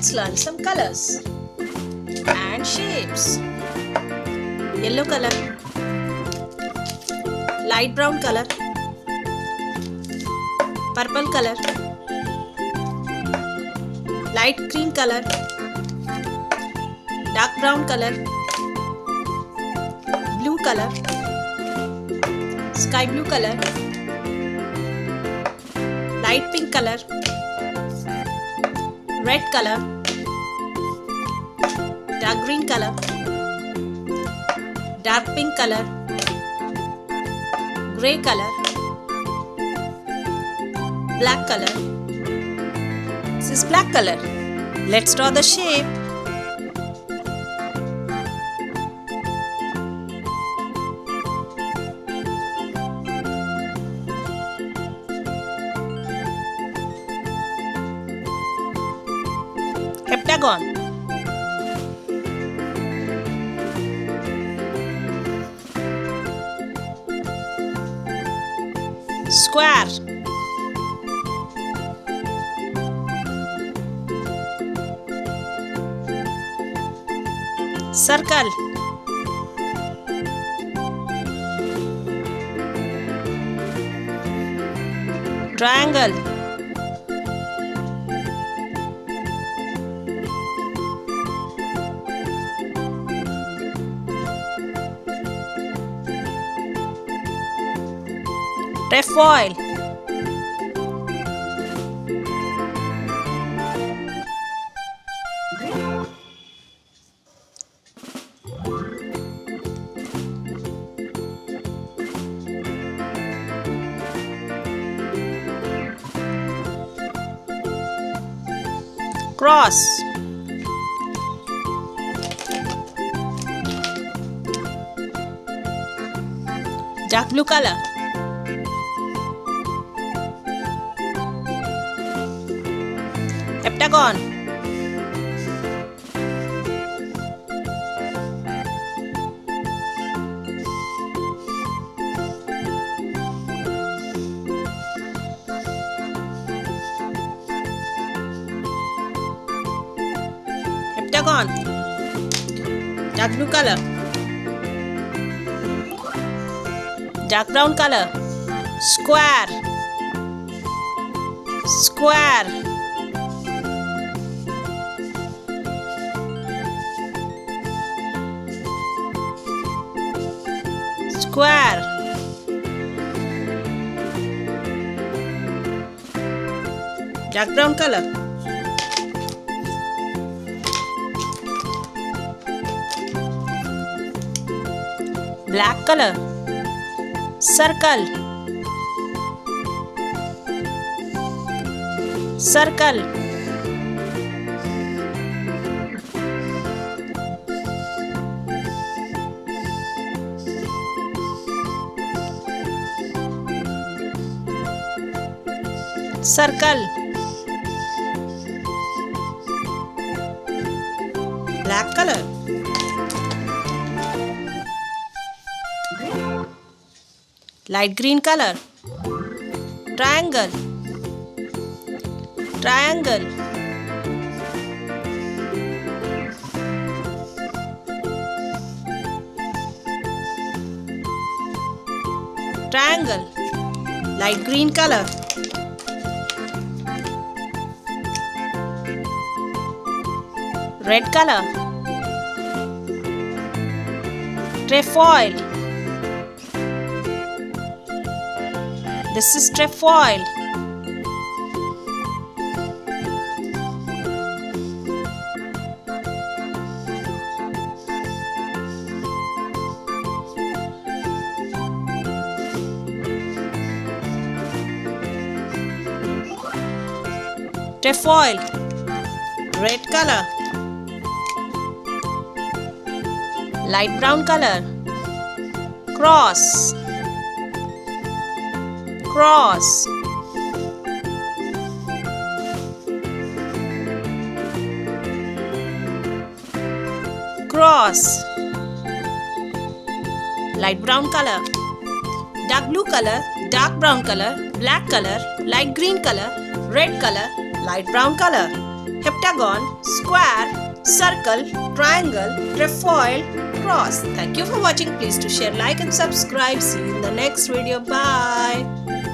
Let's learn some colors and shapes. Yellow color, light brown color, purple color, light cream color, dark brown color, blue color, sky blue color, light pink color, red color, dark green color, dark pink color, grey color, black color. This is black color. Let's draw the shape. Heptagon, square, circle, triangle, trefoil, cross, dark blue color, heptagon, heptagon, dark blue color, dark brown color, square, square, square, dark brown color, black color, circle, circle, circle, black color, light green color, triangle, triangle, triangle, light green color, red color, trefoil. This is trefoil. Trefoil, red color, light brown color, cross, cross, cross, light brown color, dark blue color, dark brown color, black color, light green color, red color, light brown color, heptagon, square, circle, triangle, trefoil, cross. Thank you for watching. Please do share, like and subscribe. See you in the next video. Bye.